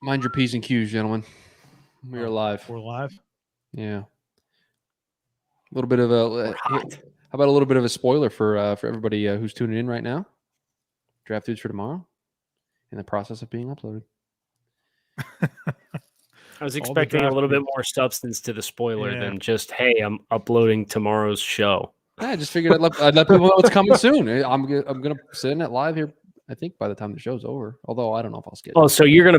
Mind your P's and Q's, gentlemen. We are live. We're live. Yeah. A little bit of a. How about a little bit of a spoiler for everybody who's tuning in right now? Draft Dudes for tomorrow, in the process of being uploaded. I was expecting a little bit more substance to the spoiler than just, "Hey, I'm uploading tomorrow's show." I just figured I'd let people know it's coming soon. I'm gonna send it live here. I think by the time the show's over, although I don't know if I'll schedule. Oh, so you're gonna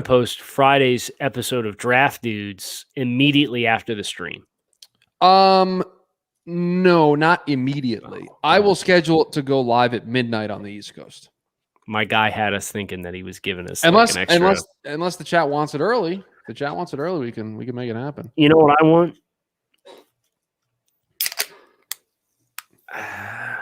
post Friday's episode of Draft Dudes immediately after the stream? No, not immediately. I will schedule it to go live at midnight on the East Coast. My guy had us thinking that he was giving us unless like an extra. Unless the chat wants it early. If the chat wants it early, we can make it happen. You know what I want?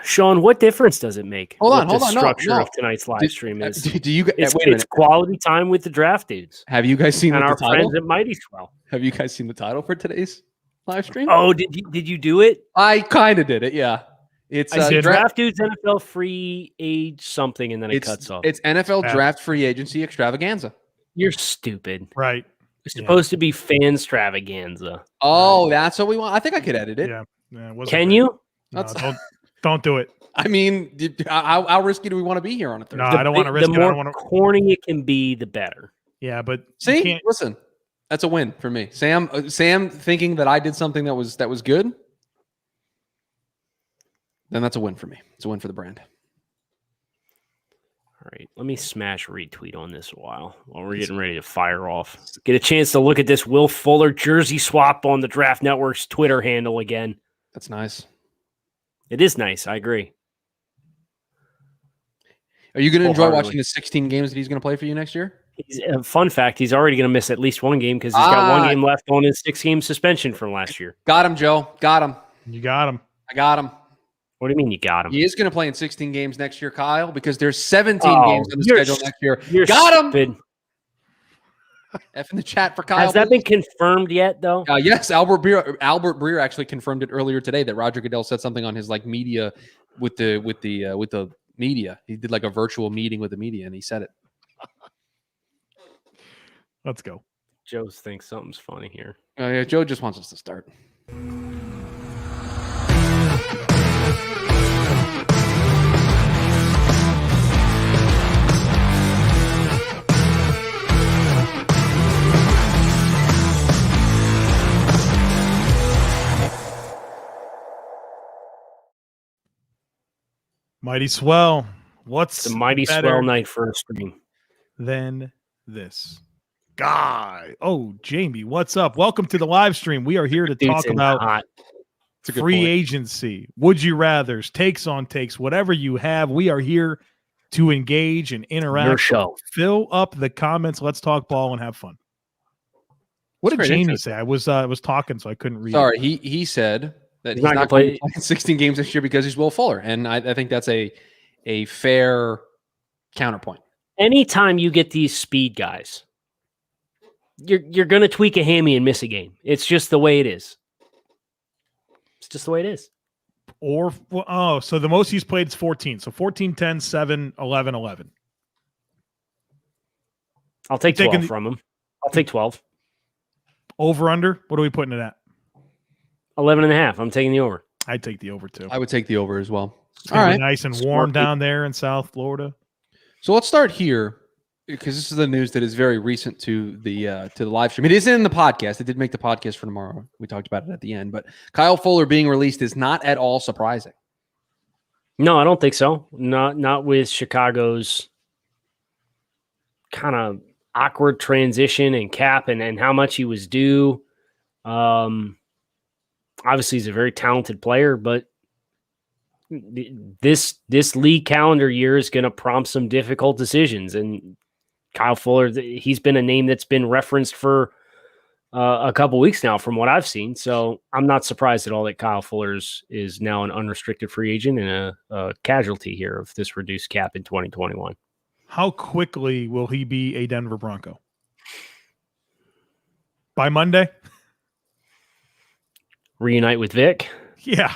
Sean, what difference does it make? Hold on. The structure of tonight's live stream is. Do you? It's quality time with the Draft Dudes. Have you guys seen our title? friends at Mighty Swell? Have you guys seen the title for today's live stream? Oh, did you do it? I kind of did it. Yeah, it's Draft Dudes NFL free age something, and then it cuts off. It's NFL Draft Free Agency Extravaganza. You're stupid, right? It's supposed to be fan extravaganza. Oh, that's what we want. I think I could edit it. Yeah. Can you? No, don't do it. I mean, how risky do we want to be here on a Thursday? No, I don't want to risk it. The more corny it can be, the better. Yeah, but see, listen, that's a win for me. Sam thinking that I did something that was good, then that's a win for me. It's a win for the brand. All right, let me smash retweet on this while we're getting ready to fire off. Get a chance to look at this Will Fuller jersey swap on the Draft Network's Twitter handle again. That's nice. It is nice. I agree. Are you going to enjoy watching the 16 games that he's going to play for you next year? Fun fact, he's already going to miss at least one game because he's got one game left on his 6-game suspension from last year. Got him, Joe. Got him. You got him. I got him. What do you mean you got him? He is going to play in 16 games next year, Kyle, because there's 17 games on the schedule next year. Got him. F in the chat for Kyle. Has that been confirmed yet, though? Yes, Albert Breer actually confirmed it earlier today that Roger Goodell said something on his media with the media. He did a virtual meeting with the media, and he said it. Let's go. Joe thinks something's funny here. Yeah, Joe just wants us to start. Mighty Swell. What's the Mighty Swell night for a stream? Then this guy. Oh, Jamie, what's up? Welcome to the live stream. We are here to talk about free agency, would you rathers, takes on takes, whatever you have. We are here to engage and interact. Your show. Fill up the comments. Let's talk ball and have fun. What did Jamie say? I was talking, so I couldn't read. Sorry, he said that he's not going to play 16 games this year because he's Will Fuller, and I think that's a fair counterpoint. Anytime you get these speed guys, you're going to tweak a hammy and miss a game. It's just the way it is. It's just the way it is. So the most he's played is 14. So 14, 10, 7, 11, 11. I'll take 12 from him. I'll take 12. Over, under? What are we putting it at? 11.5. I'm taking the over. I'd take the over, too. I would take the over as well. It's going to be nice and warm down there in South Florida. So let's start here, because this is the news that is very recent to the live stream. It isn't in the podcast. It did make the podcast for tomorrow. We talked about it at the end. But Kyle Fuller being released is not at all surprising. No, I don't think so. Not with Chicago's kind of awkward transition and cap and how much he was due. Obviously, he's a very talented player, but this league calendar year is going to prompt some difficult decisions. And Kyle Fuller, he's been a name that's been referenced for a couple weeks now from what I've seen. So I'm not surprised at all that Kyle Fuller is now an unrestricted free agent and a casualty here of this reduced cap in 2021. How quickly will he be a Denver Bronco? By Monday? Reunite with Vic? Yeah.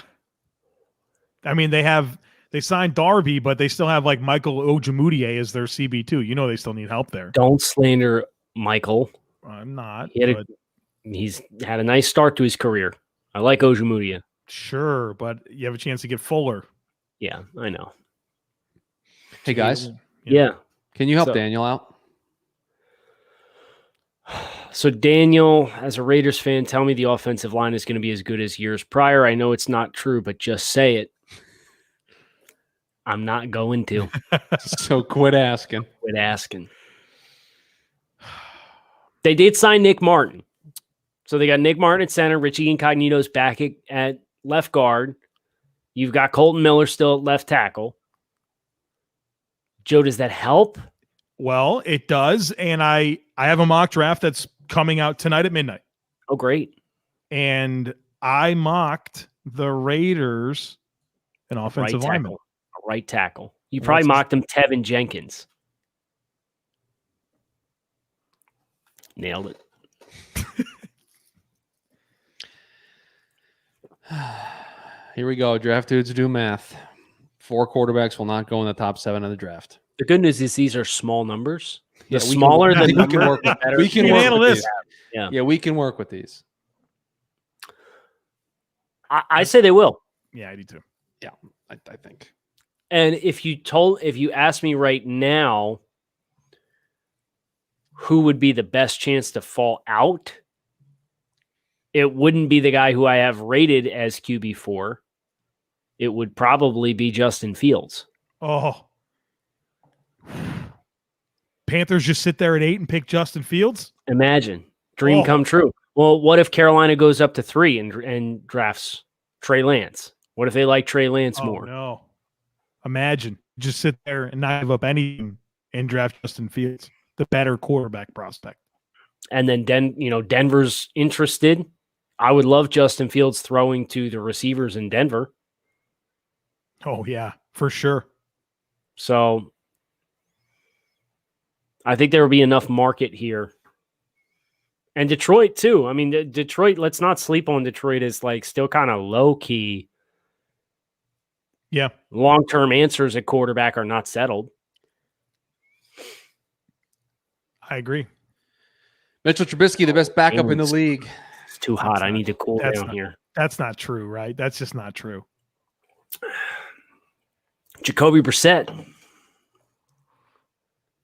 I mean, they signed Darby, but they still have Michael Ojemudia as their CB2. You know they still need help there. Don't slander Michael. I'm not. He's had a nice start to his career. I like Ojemudia. Sure, but you have a chance to get Fuller. Yeah, I know. Hey, guys. Yeah. Can you help Daniel out? So, Daniel, as a Raiders fan, tell me the offensive line is going to be as good as years prior. I know it's not true, but just say it. I'm not going to. So quit asking. Quit asking. They did sign Nick Martin. So they got Nick Martin at center. Richie Incognito's back at left guard. You've got Colton Miller still at left tackle. Joe, does that help? Well, it does. And I have a mock draft that's coming out tonight at midnight. Oh, great. And I mocked the Raiders an offensive lineman. A right tackle. You probably mocked him Tevin Jenkins. Nailed it. Here we go. Draft dudes do math. 4 quarterbacks will not go in the top 7 of the draft. The good news is these are small numbers. The smaller the number, we can work with, better. We can handle this. Yeah, we can work with these. I say they will. Yeah, I do too. Yeah, I think. And if you ask me right now, who would be the best chance to fall out? It wouldn't be the guy who I have rated as QB4. It would probably be Justin Fields. Oh. Panthers just sit there at 8 and pick Justin Fields? Imagine. Dream come true. Well, what if Carolina goes up to 3 and drafts Trey Lance? What if they like Trey Lance more? No. Imagine. Just sit there and not give up anything and draft Justin Fields, the better quarterback prospect. And then Denver's interested. I would love Justin Fields throwing to the receivers in Denver. Oh, yeah, for sure. So I think there will be enough market here. And Detroit, too. I mean, Detroit, let's not sleep on Detroit as like still kind of low-key. Yeah. Long-term answers at quarterback are not settled. I agree. Mitchell Trubisky, the best backup in the league. It's too hot. I need to cool down here. That's not true, right? That's just not true. Jacoby Brissett.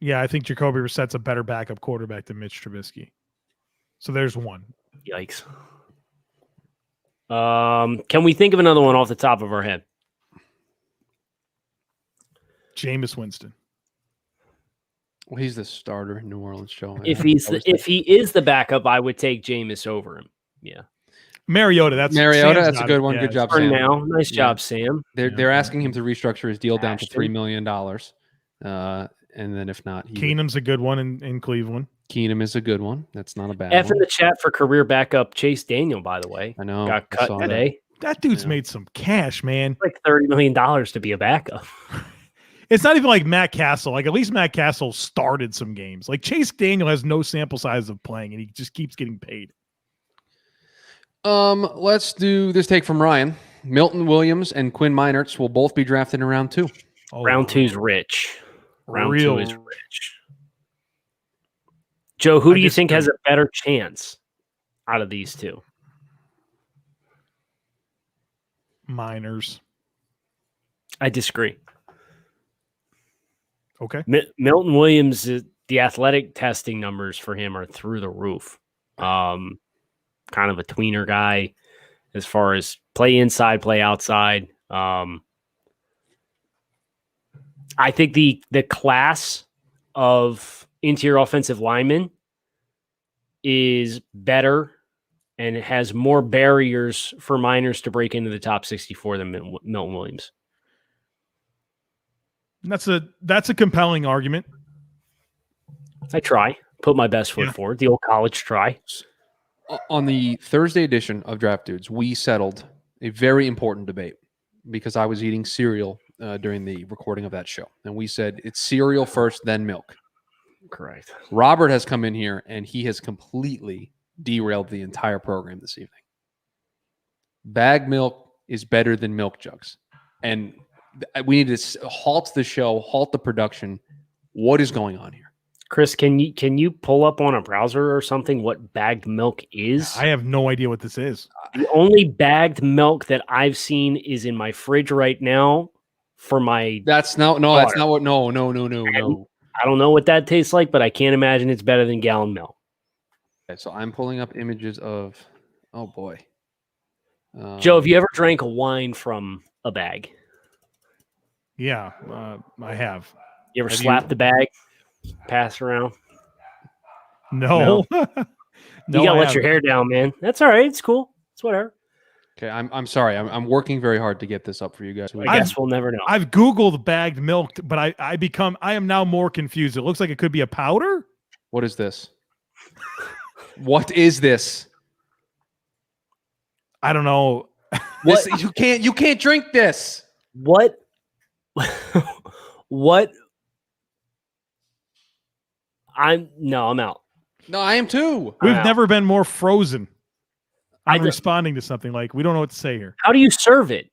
Yeah, I think Jacoby Brissett's a better backup quarterback than Mitch Trubisky. So there's one. Yikes. Can we think of another one off the top of our head? Jameis Winston. Well, he's the starter in New Orleans show. If he is the backup, I would take Jameis over him. Yeah. Mariota, that's a good one. Good job, for Sam. Now, nice job, Sam. They're asking him to restructure his deal down to $3 million. And then if not, Keenum's a good one in Cleveland. Keenum is a good one. That's not a bad F one. in the chat for career backup Chase Daniel, by the way. I know. Got cut today. That dude's made some cash, man. Like $30 million to be a backup. It's not even like Matt Castle. Like, at least Matt Castle started some games. Like, Chase Daniel has no sample size of playing, and he just keeps getting paid. Let's do this take from Ryan. Milton Williams and Quinn Meinerz will both be drafted in round 2. Oh, round 2's rich. Round 2 is rich. Joe, who do you think has a better chance out of these two? Meinerz. I disagree. Okay. Milton Williams, the athletic testing numbers for him are through the roof. Kind of a tweener guy as far as play inside, play outside. I think the class of interior offensive linemen is better and it has more barriers for Meinerz to break into the top 64 than Milton Williams. That's a compelling argument. I try. Put my best foot forward. The old college try. On the Thursday edition of Draft Dudes, we settled a very important debate because I was eating cereal during the recording of that show. And we said it's cereal first, then milk. Correct. Robert has come in here and he has completely derailed the entire program this evening. Bag milk is better than milk jugs. And we need to halt the show, halt the production. What is going on here? Chris, can you pull up on a browser or something what bagged milk is? I have no idea what this is. The only bagged milk that I've seen is in my fridge right now for my That's not daughter. That's not what. No. I don't know what that tastes like, but I can't imagine it's better than gallon milk. Okay, so I'm pulling up images of. Oh boy. Joe, have you ever drank a wine from a bag? Yeah, I have. You ever Have slapped the bag, pass around? No. You gotta let your hair down, man. That's all right. It's cool. It's whatever. Okay, I'm sorry. I'm working very hard to get this up for you guys. I guess we'll never know. I've Googled bagged milk, but I am now more confused. It looks like it could be a powder. What is this? What is this? I don't know. This, you can't drink this. What? What? I'm out. No, I am too. We've Wow. never been more frozen. I'm I- responding to something like we don't know what to say here. How do you serve it?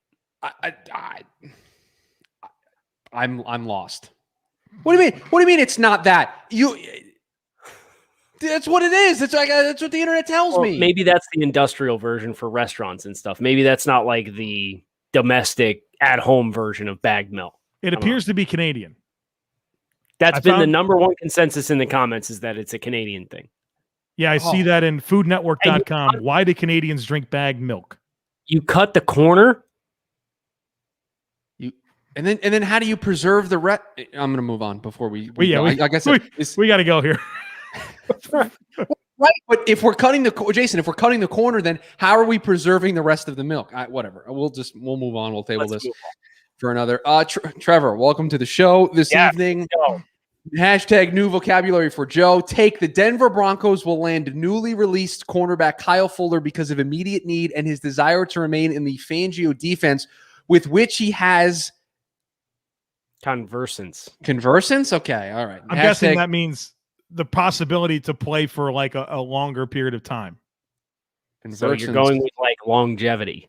I'm lost. What do you mean? What do you mean it's not that? That's what it is. That's what the internet tells me. Maybe that's the industrial version for restaurants and stuff. Maybe that's not like the domestic at-home version of bagged milk. It appears to be Canadian. That's I been the found- number one consensus in the comments is that it's a Canadian thing. Yeah, I see that in foodnetwork.com. And Why do Canadians drink bagged milk? You cut the corner. And then how do you preserve the rest? I'm going to move on before we go. I guess we got to go here. Right, but if we're cutting if we're cutting the corner, then how are we preserving the rest of the milk? Whatever. We'll move on. We'll table this for another. Trevor, welcome to the show this evening. Hashtag new vocabulary for Joe. Take the Denver Broncos will land newly released cornerback Kyle Fuller because of immediate need and his desire to remain in the Fangio defense, with which he has conversance. Okay, all right. I'm guessing that means the possibility to play for like a longer period of time. So you're going with like longevity.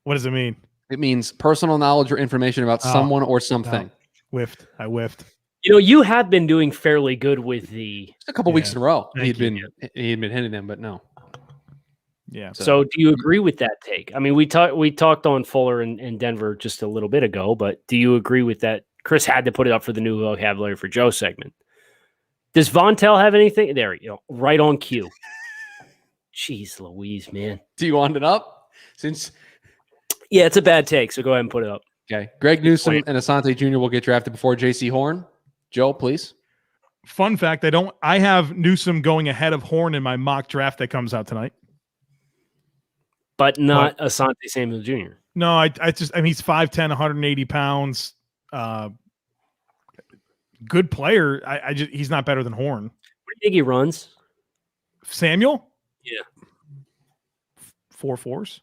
What does it mean? It means personal knowledge or information about someone or something. No. I whiffed. You know, you have been doing fairly good with the a couple weeks in a row. He had been hitting them, but no. Yeah. So do you agree with that take? I mean, we talked on Fuller and Denver just a little bit ago, but do you agree with that? Chris had to put it up for the new vocabulary for Joe segment. Does Vontel have anything? There you go. Right on cue. Jeez Louise, man. Do you want it up? Yeah, it's a bad take, so go ahead and put it up. Okay. Greg Newsome and Asante Jr. will get drafted before J.C. Horn. Joe, please. Fun fact, I have Newsome going ahead of Horn in my mock draft that comes out tonight. But not Asante Samuel Jr. No, I mean, he's 5'10", 180 pounds. Good player. He's not better than Horn. What do you think he runs? Samuel? Yeah. 4.4s?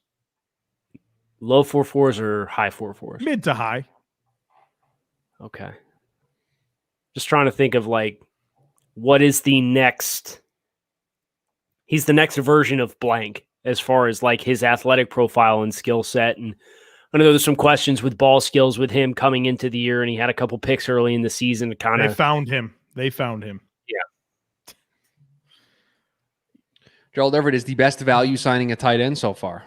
Low 4.4s or high 4.4s? Mid to high. Okay. Just trying to think of like, what is the next? He's the next version of blank as far as like his athletic profile and skill set. And I know there's some questions with ball skills with him coming into the year, and he had a couple picks early in the season to kind of. They found him. Yeah. Gerald Everett is the best value signing a tight end so far.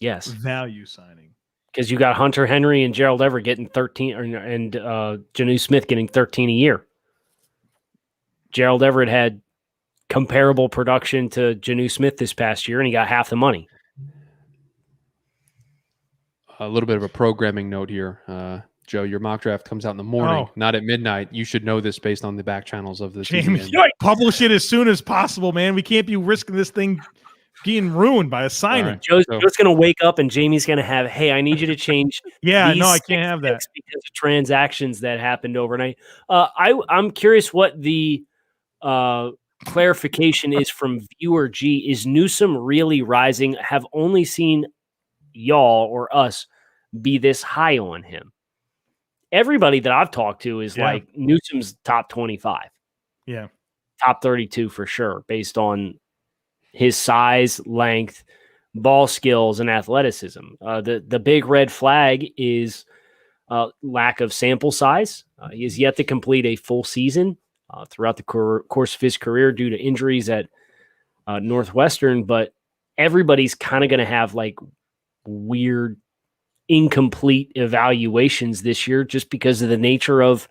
Yes. Value signing. Because you got Hunter Henry and Gerald Everett getting 13, and Janu Smith getting 13 a year. Gerald Everett had comparable production to Janu Smith this past year, and he got half the money. A little bit of a programming note here. Joe, your mock draft comes out in the morning, not at midnight. You should know this based on the back channels of the James, publish it as soon as possible, man. We can't be risking this thing being ruined by a signing. Right. Joe's going to wake up and Jamie's going to have, hey, I need you to change. I can't have that because of transactions that happened overnight. I'm curious what the clarification is from viewer G. Is Newsome really rising? Have only seen y'all or us be this high on him. Everybody that I've talked to is like Newsome's top 25. Yeah. Top 32 for sure, based on his size, length, ball skills, and athleticism. The big red flag is lack of sample size. He has yet to complete a full season throughout the course of his career due to injuries at Northwestern, but everybody's kind of going to have like weird, incomplete evaluations this year just because of the nature of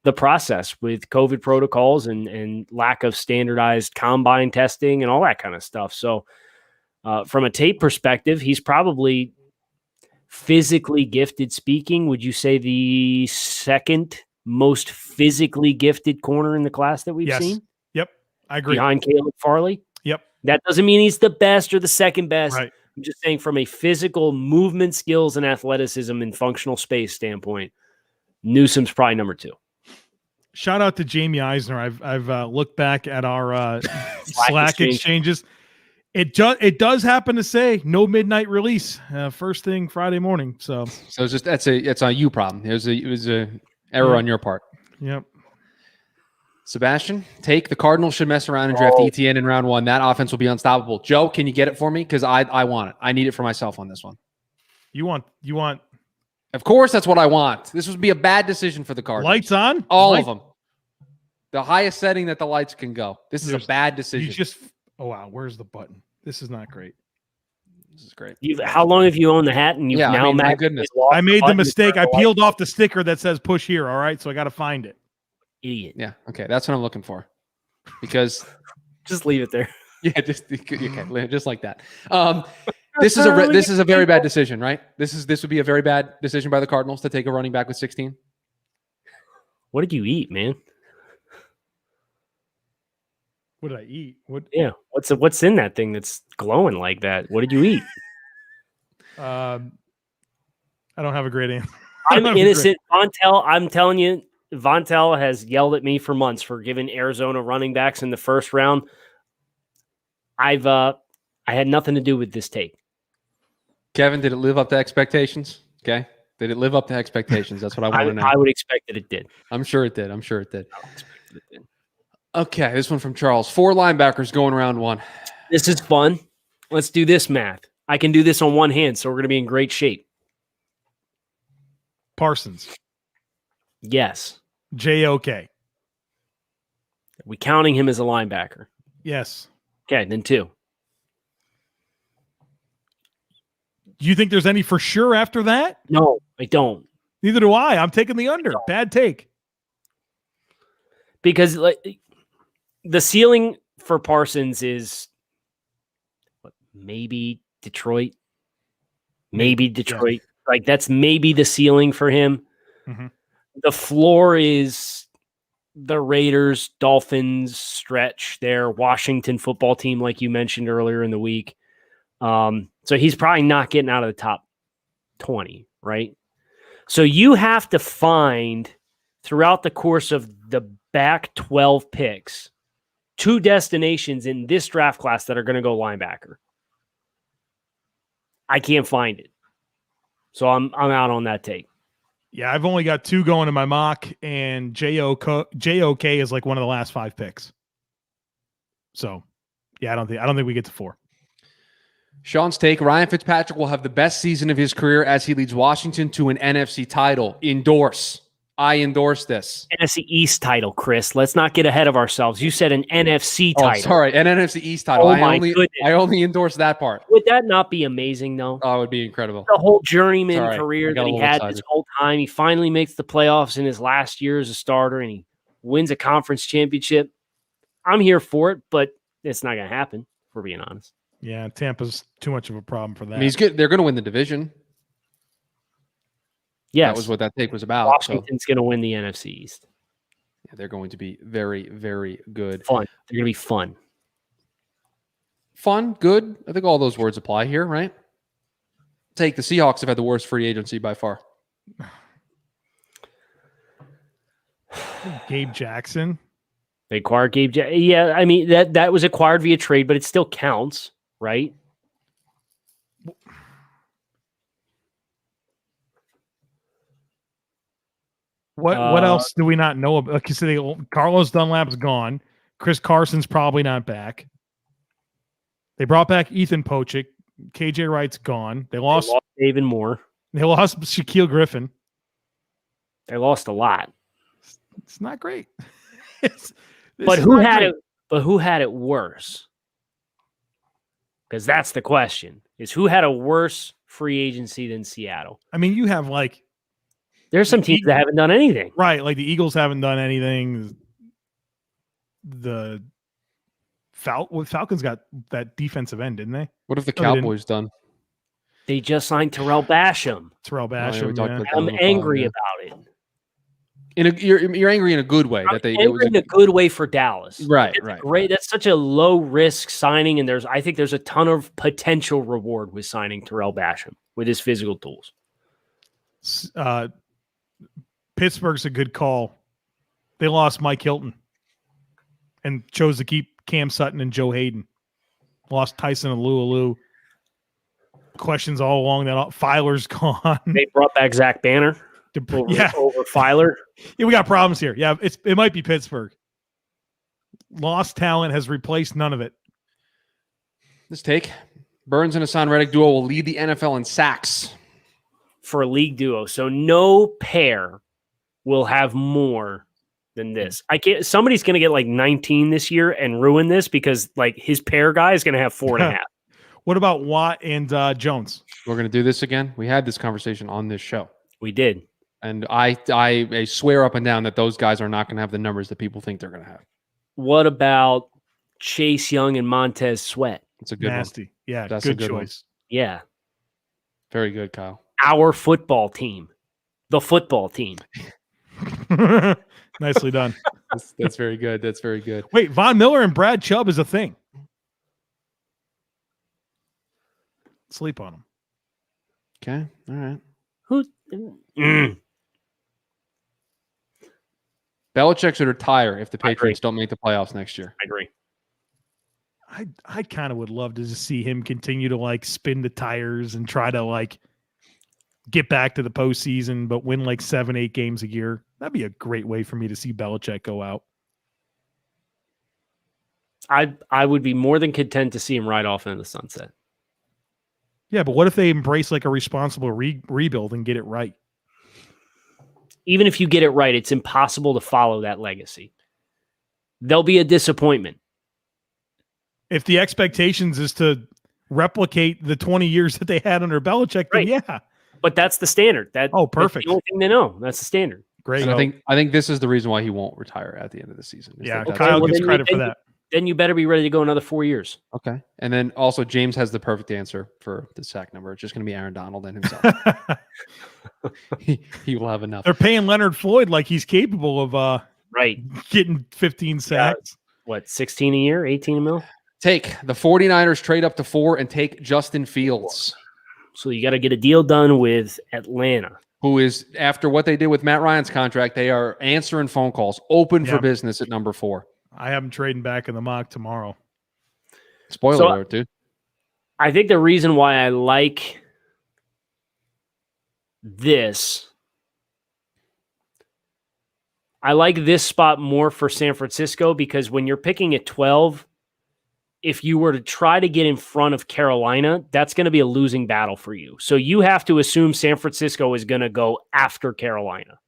the process with COVID protocols and lack of standardized combine testing and all that kind of stuff. So from a tape perspective, he's probably physically gifted speaking. Would you say the second most physically gifted corner in the class that we've seen? Yep. I agree. Behind Caleb Farley? Yep. That doesn't mean he's the best or the second best. Right. I'm just saying from a physical movement skills and athleticism and functional space standpoint, Newsome's probably number 2. Shout out to Jamie Eisner. I've looked back at our Slack exchanges. It does happen to say no midnight release first thing Friday morning. So it's just it's a you problem. It was a error on your part. Yep. Sebastian, take the Cardinals should mess around and draft ETN in round 1. That offense will be unstoppable. Joe, can you get it for me? Because I want it. I need it for myself on this one. You want? Of course, that's what I want. This would be a bad decision for the Cardinals. Lights on? All of them. The highest setting that the lights can go. This is a bad decision. Oh, wow. Where's the button? This is not great. This is great. How long have you owned the hat? And my goodness. I made the mistake. I peeled off the sticker that says push here. All right. So I got to find it. Idiot. Yeah. Okay. That's what I'm looking for. Because just leave it there. Yeah. Just like that. This is a very bad decision, right? This would be a very bad decision by the Cardinals to take a running back with 16. What did you eat, man? What did I eat? Yeah. What's in that thing that's glowing like that? What did you eat? I don't have a great answer. I'm innocent. Vontel, I'm telling you, Vontel has yelled at me for months for giving Arizona running backs in the first round. I had nothing to do with this take. Kevin, did it live up to expectations? Okay. Did it live up to expectations? That's what I want to know. I would expect that it did. I'm sure it did. I expect that it did. Okay, this one from Charles. 4 linebackers going round 1. This is fun. Let's do this math. I can do this on one hand, so we're going to be in great shape. Parsons. Yes. JOK. Are we counting him as a linebacker? Yes. Okay, then 2. Do you think there's any for sure after that? No, I don't. Neither do I. I'm taking the under. Bad take. Because the ceiling for Parsons is maybe Detroit. Maybe Detroit. Yeah. Like that's maybe the ceiling for him. Mm-hmm. The floor is the Raiders, Dolphins stretch there, Washington football team, like you mentioned earlier in the week. So he's probably not getting out of the top 20, right? So you have to find throughout the course of the back 12 picks 2 destinations in this draft class that are going to go linebacker. I can't find it. So I'm out on that take. Yeah, I've only got 2 going in my mock, and JOK is like one of the last 5 picks. So, yeah, I don't think we get to 4. Sean's take, Ryan Fitzpatrick will have the best season of his career as he leads Washington to an NFC title. Endorse. I endorse this. NFC East title, Chris. Let's not get ahead of ourselves. You said an NFC title. Oh, sorry, an NFC East title. Oh, I only endorse that part. Would that not be amazing, though? Oh, it would be incredible. The whole journeyman career that he had excited. This whole time. He finally makes the playoffs in his last year as a starter, and he wins a conference championship. I'm here for it, but it's not going to happen, if we're being honest. Yeah, Tampa's too much of a problem for that. I mean, he's good. They're going to win the division. Yes. That was what that take was about. Washington's going to win the NFC East. Yeah, they're going to be very, very good. Fun. They're going to be fun. Fun, good. I think all those words apply here, right? Take the Seahawks have had the worst free agency by far. Gabe Jackson. They acquired Gabe Jackson. Yeah, I mean, that was acquired via trade, but it still counts, right? What else do we not know about? Like you said, Carlos Dunlap's gone. Chris Carson's probably not back. They brought back Ethan Pochik. KJ Wright's gone. They lost David Moore. They lost Shaquille Griffin. They lost a lot. It's not great. But who had it? But who had it worse? Because that's the question: is who had a worse free agency than Seattle? I mean, you have there's some teams that haven't done anything, right? Like the Eagles haven't done anything. The Falcons got that defensive end, didn't they? What have the Cowboys done? They just signed Terrell Basham. I'm angry about it. You're angry in a good way. In a good way for Dallas. Right. Great. That's such a low risk signing, and I think there's a ton of potential reward with signing Terrell Basham with his physical tools. Pittsburgh's a good call. They lost Mike Hilton and chose to keep Cam Sutton and Joe Hayden. Lost Tyson and Alualu. Questions all along that Filer's gone. They brought back Zach Banner over Filer. Yeah, we got problems here. Yeah, it might be Pittsburgh. Lost talent has replaced none of it. This take. Burns and Hassan Reddick duo will lead the NFL in sacks. For a league duo. So no pair will have more than this. Somebody's going to get like 19 this year and ruin this because like his pair guy is going to have 4.5. What about Watt and Jones? We're going to do this again. We had this conversation on this show. We did. And I swear up and down that those guys are not going to have the numbers that people think they're going to have. What about Chase Young and Montez Sweat? It's a good Nasty. one. Yeah, that's good a good choice. One. Yeah. Very good, Kyle. Our football team. The football team. Nicely done. That's very good. That's very good. Wait, Von Miller and Brad Chubb is a thing. Sleep on them. Okay. All right. Who? Belichick should retire if the Patriots don't make the playoffs next year. I agree. I kind of would love to just see him continue to like spin the tires and try to like get back to the postseason, but win like 7-8 games a year. That'd be a great way for me to see Belichick go out. I would be more than content to see him ride off into the sunset. Yeah, but what if they embrace like a responsible rebuild and get it right? Even if you get it right, it's impossible to follow that legacy. There'll be a disappointment. If the expectations is to replicate the 20 years that they had under Belichick, then yeah. But that's the standard. Perfect. That's the only thing they know. That's the standard. Great. And I think this is the reason why he won't retire at the end of the season. Yeah, Kyle gets credit for that. Then you better be ready to go another 4 years. Okay. And then also James has the perfect answer for the sack number. It's just going to be Aaron Donald and himself. he will have enough. They're paying Leonard Floyd like he's capable of getting 15 sacks. What, 16 a year, 18 a mil? Take the 49ers trade up to 4 and take Justin Fields. So you got to get a deal done with Atlanta. Who is, after what they did with Matt Ryan's contract, they are answering phone calls, open for business at number 4. I have him trading back in the mock tomorrow. Spoiler alert, dude. I think the reason why I like this spot more for San Francisco because when you're picking at 12, if you were to try to get in front of Carolina, that's going to be a losing battle for you. So you have to assume San Francisco is going to go after Carolina.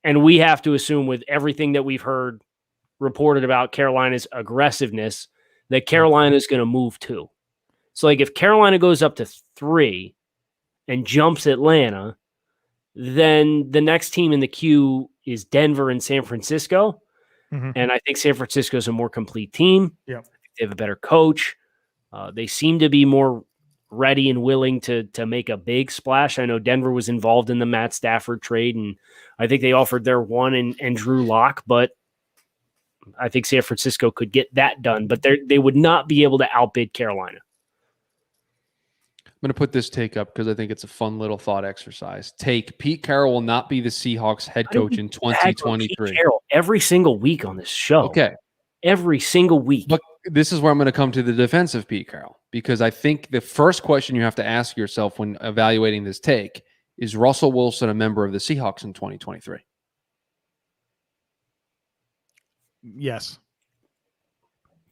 And we have to assume with everything that we've heard reported about Carolina's aggressiveness that Carolina is going to move too. So like if Carolina goes up to 3 and jumps Atlanta, then the next team in the queue is Denver and San Francisco. Mm-hmm. And I think San Francisco is a more complete team. Yeah. They have a better coach. They seem to be more ready and willing to make a big splash. I know Denver was involved in the Matt Stafford trade, and I think they offered their one and Drew Lock, but I think San Francisco could get that done, but they would not be able to outbid Carolina. I'm going to put this take up because I think it's a fun little thought exercise. Take Pete Carroll will not be the Seahawks head coach in 2023. Pete Carroll every single week on this show. Okay. Every single week. But this is where I'm going to come to the defense of Pete Carroll, because I think the first question you have to ask yourself when evaluating this take is Russell Wilson a member of the Seahawks in 2023? Yes.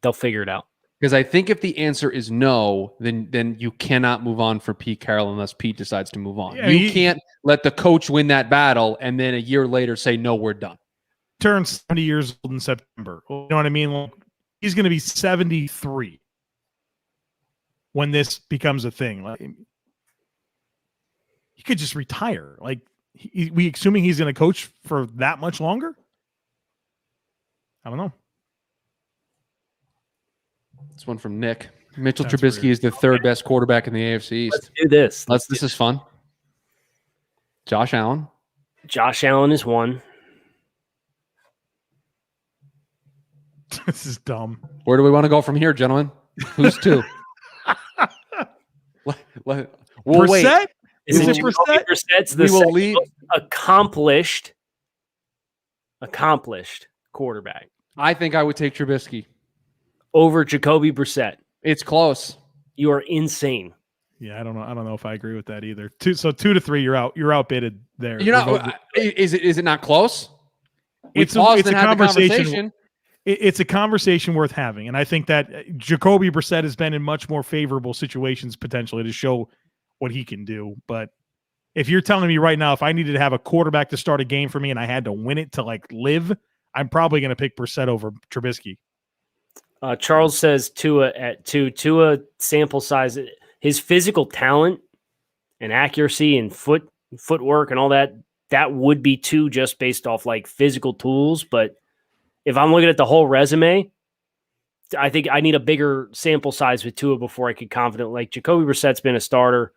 They'll figure it out. Because I think if the answer is no, then you cannot move on for Pete Carroll unless Pete decides to move on. Yeah, you can't let the coach win that battle and then a year later say, no, we're done. Turns 70 years old in September. You know what I mean? Like, he's going to be 73 when this becomes a thing. Like, he could just retire. Like, we assuming he's going to coach for that much longer? I don't know. This one from Nick. Mitchell That's Trubisky weird. is the third best quarterback in the AFC East. Let's do this. This is fun. Josh Allen. Josh Allen is one. This is dumb. Where do we want to go from here, gentlemen? Who's two? We'll wait. Brissett? Is it Brissett? Brissett's We the will leave. accomplished quarterback I think I would take Trubisky. over Jacoby Brissett. It's close. You are insane. Yeah, I don't know if I agree with that either. 2 to 3, you're out. You're outbidded there. Is it not close? It's a conversation. It's a conversation worth having, and I think that Jacoby Brissett has been in much more favorable situations potentially to show what he can do. But if you're telling me right now, if I needed to have a quarterback to start a game for me and I had to win it to like live, I'm probably going to pick Brissett over Trubisky. Charles says Tua at 2. Tua sample size, his physical talent and accuracy and footwork and all that would be 2 just based off like physical tools. But if I'm looking at the whole resume, I think I need a bigger sample size with Tua before I could confidently. Like Jacoby Brissett's been a starter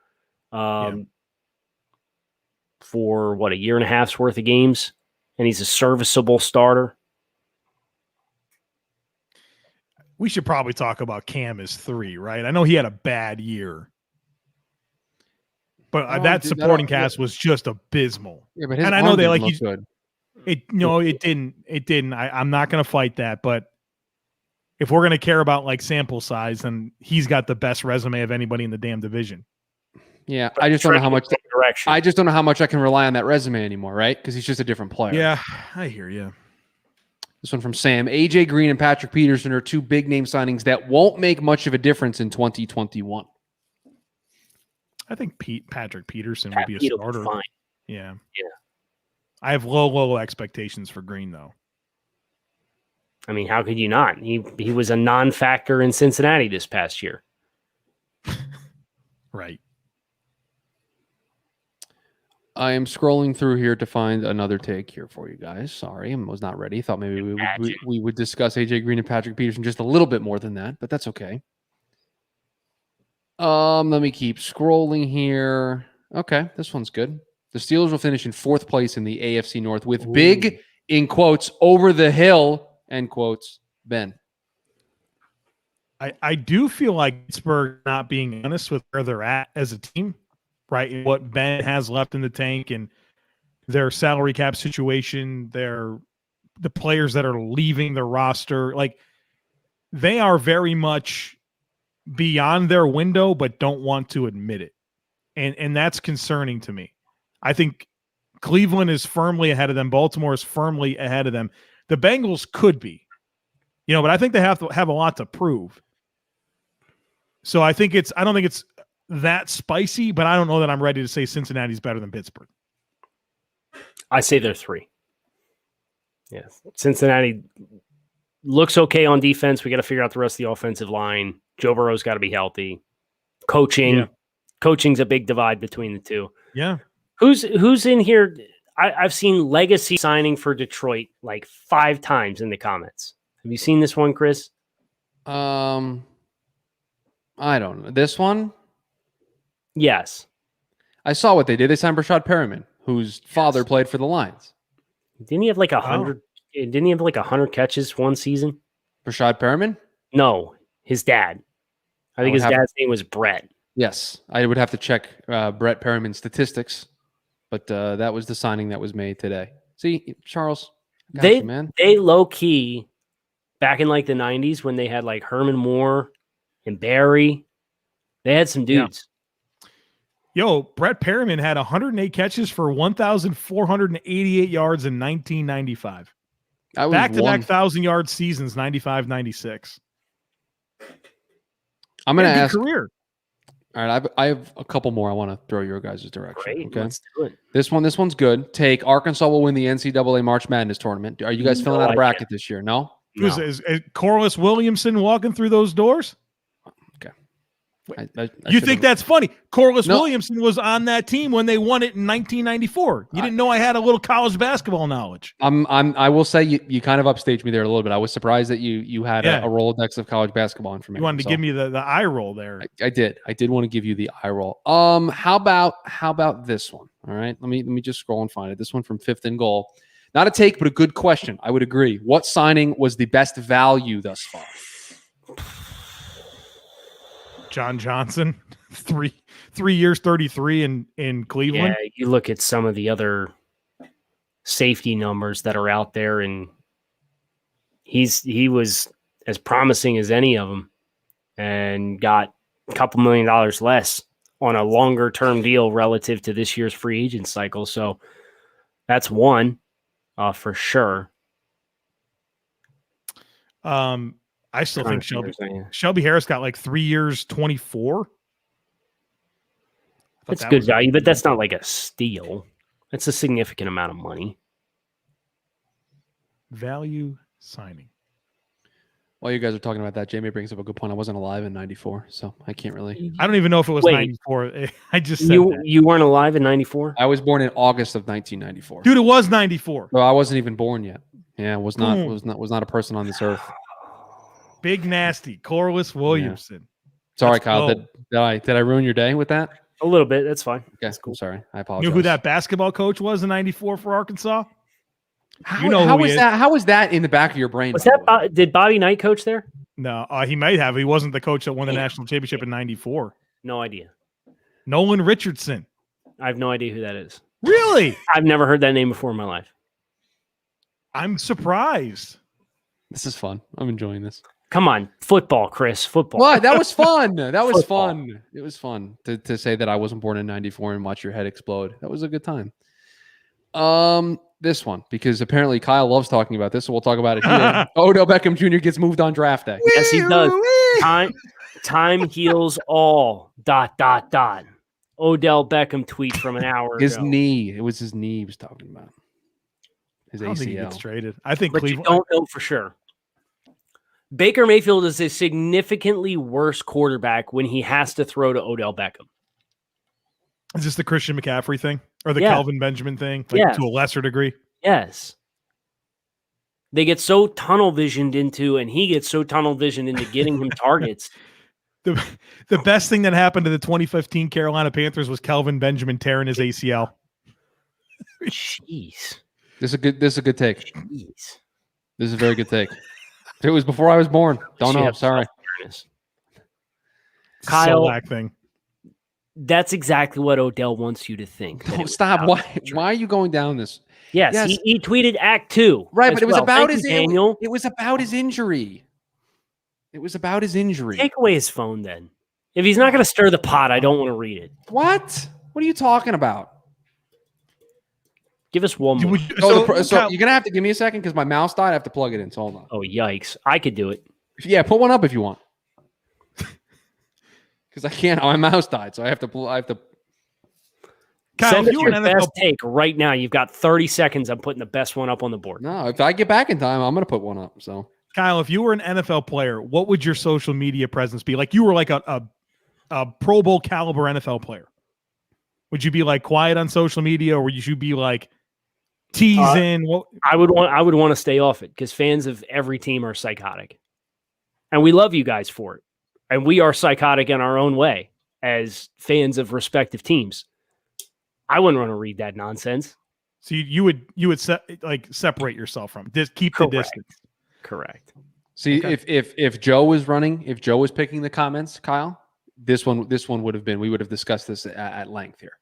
for a year and a half's worth of games, and he's a serviceable starter. We should probably talk about Cam as 3, right? I know he had a bad year, but that supporting cast was just abysmal. Yeah, but and I know they like good. It didn't. I'm not going to fight that, but if we're going to care about like sample size, then he's got the best resume of anybody in the damn division. Yeah, I just don't know how much. I just don't know how much I can rely on that resume anymore, right? Because he's just a different player. Yeah, I hear you. This one from Sam. AJ Green and Patrick Peterson are 2 big name signings that won't make much of a difference in 2021. I think Patrick Peterson will be a starter. Fine. Yeah. I have low expectations for Green, though. I mean, how could you not? He was a non-factor in Cincinnati this past year. Right. I am scrolling through here to find another take here for you guys. Sorry, I was not ready. Thought maybe we would discuss AJ Green and Patrick Peterson just a little bit more than that, but that's okay. Let me keep scrolling here. Okay, this one's good. The Steelers will finish in 4th place in the AFC North with big, in quotes, over the hill, end quotes, Ben. I do feel like Pittsburgh not being honest with where they're at as a team, right? And what Ben has left in the tank and their salary cap situation, the players that are leaving the roster, like they are very much beyond their window, but don't want to admit it. And that's concerning to me. I think Cleveland is firmly ahead of them. Baltimore is firmly ahead of them. The Bengals could be, but I think they have to have a lot to prove. So I don't think it's that spicy, but I don't know that I'm ready to say Cincinnati's better than Pittsburgh. I say they're 3. Yes. Cincinnati looks okay on defense. We got to figure out the rest of the offensive line. Joe Burrow's got to be healthy. Coaching's a big divide between the two. Yeah. Who's in here? I've seen legacy signing for Detroit like 5 times in the comments. Have you seen this one, Chris? I don't know. This one? Yes. I saw what they did. They signed Rashad Perriman, whose father played for the Lions. Didn't he have like 100? Didn't he have like 100 catches one season? Rashad Perriman? No, his dad. I think his dad's name was Brett. Yes, I would have to check Brett Perriman's statistics, but that was the signing that was made today. See, Charles, they low key back in like the 90s when they had like Herman Moore and Barry. They had some dudes. Yo, Brett Perriman had 108 catches for 1,488 yards in 1995. Back-to-back 1,000-yard seasons, 95-96. I'm going to ask. Career. All right, I have a couple more I want to throw your guys' direction. Great, okay, let's do it. This one's good. Take Arkansas will win the NCAA March Madness tournament. Are you guys filling out a bracket this year? No. Is Corliss Williamson walking through those doors? Okay. You think that's funny? Corliss Williamson was on that team when they won it in 1994. You didn't know I had a little college basketball knowledge. I will say you kind of upstaged me there a little bit. I was surprised that you had a Rolodex of college basketball information. You wanted to give me the eye roll there. I did want to give you the eye roll. How about this one? All right, let me just scroll and find it. This one from Fifth and Goal. Not a take, but a good question. I would agree. What signing was the best value thus far? John Johnson, three years, 33 in Cleveland. Yeah, you look at some of the other safety numbers that are out there, and he was as promising as any of them, and got a couple $1 million less on a longer term deal relative to this year's free agent cycle. So that's one for sure. I still think Shelby Harris got like 3 years, 24. That's good value, but that's not like a steal. That's a significant amount of money. Value signing. While you guys are talking about that, Jamie brings up a good point. I wasn't alive in 94, so I can't really. I don't even know if it was 94. I just said you weren't alive in 94? I was born in August of 1994. Dude, it was 94. So I wasn't even born yet. Yeah, was not a person on this earth. Big nasty Corliss Williamson. Yeah. Sorry, Kyle. Did I ruin your day with that? A little bit. That's fine. Okay, that's cool. Sorry, I apologize. You know who that basketball coach was in 94 for Arkansas? How was that in the back of your brain? Did Bobby Knight coach there? No, he might have. He wasn't the coach that won the national championship in 94. No idea. Nolan Richardson. I have no idea who that is. Really? I've never heard that name before in my life. I'm surprised. This is fun. I'm enjoying this. Come on, football, Chris. Football. What? That was fun. That was fun. It was fun to say that I wasn't born in 94 and watch your head explode. That was a good time. This one, because apparently Kyle loves talking about this, so we'll talk about it here. Odell Beckham Jr. gets moved on draft day. Yes, he does. Time heals all. ... Odell Beckham tweet from an hour ago. His knee. It was his knee he was talking about. His ACL. I don't think he gets traded. I think but Cleveland. You don't know for sure. Baker Mayfield is a significantly worse quarterback when he has to throw to Odell Beckham. Is this the Christian McCaffrey thing or the Kelvin Benjamin thing? To a lesser degree? Yes. They get so tunnel visioned into, and he gets so tunnel visioned into getting him targets. The best thing that happened to the 2015 Carolina Panthers was Kelvin Benjamin tearing his ACL. Jeez. This is a good take. Jeez. This is a very good take. It was before I was born. Don't know. Sorry. Kyle, thing. That's exactly what Odell wants you to think. Don't stop. Why are you going down this? Yes. He tweeted Act 2. Right, but it was about his Daniel. It was about his injury. It was about his injury. Take away his phone then. If he's not going to stir the pot, I don't want to read it. What? What are you talking about? Give us one more. So you're going to have to give me a second because my mouse died. I have to plug it in. So hold on. Oh, yikes. I could do it. Yeah, put one up if you want. Because I can't. My mouse died, so I have to. Kyle, send us your best take right now. You've got 30 seconds. I'm putting the best one up on the board. No, if I get back in time, I'm going to put one up. So, Kyle, if you were an NFL player, what would your social media presence be? Like you were like a Pro Bowl caliber NFL player. Would you be like quiet on social media, or would you be like teasing? I would want to stay off it because fans of every team are psychotic, and we love you guys for it. And we are psychotic in our own way as fans of respective teams. I wouldn't want to read that nonsense. So you would separate yourself from just keep the distance. Correct. See, if Joe was running, if Joe was picking the comments, Kyle, this one would have been. We would have discussed this at length here.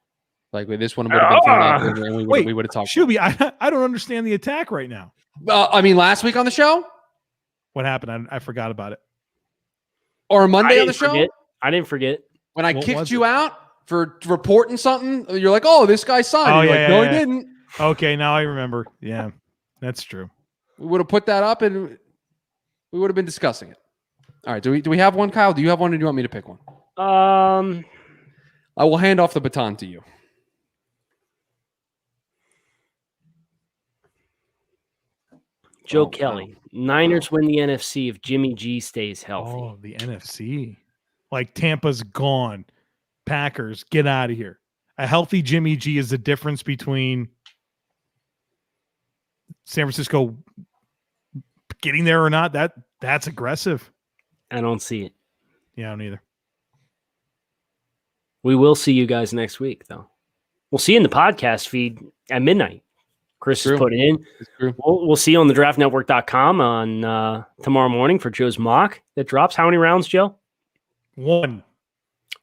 Like this one would have been thrown out, and we would have talked. Shuby, I don't understand the attack right now. I mean, last week on the show, what happened? I forgot about it. Or Monday on the show? I didn't forget. When I kicked you out for reporting something, you're like, oh, this guy signed. Oh, yeah, no, he didn't. Okay, now I remember. Yeah, that's true. We would have put that up and we would have been discussing it. All right. Do we have one, Kyle? Do you have one, or do you want me to pick one? I will hand off the baton to you. Joe Kelly. Wow. Niners win the NFC if Jimmy G stays healthy. Oh, the NFC. Like Tampa's gone. Packers, get out of here. A healthy Jimmy G is the difference between San Francisco getting there or not. That's aggressive. I don't see it. Yeah, I don't either. We will see you guys next week, though. We'll see you in the podcast feed at midnight. Chris has put it in. We'll see you on the draftnetwork.com on tomorrow morning for Joe's mock that drops. How many rounds, Joe? One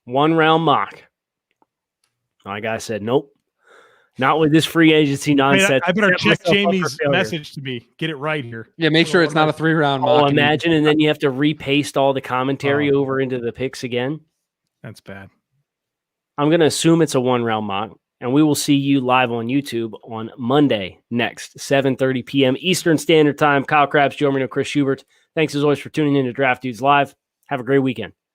round mock. My guy said, nope. Not with this free agency nonsense. I better check Jamie's message to me. Get it right here. Yeah, make sure it's not a 3-round mock. Oh, imagine, and then you have to repaste all the commentary over into the picks again. That's bad. I'm going to assume it's a 1-round mock, and we will see you live on YouTube on Monday next, 7:30 p.m. Eastern Standard Time. Kyle Krabs, Joe Marino, Chris Schubert. Thanks as always for tuning in to Draft Dudes Live. Have a great weekend.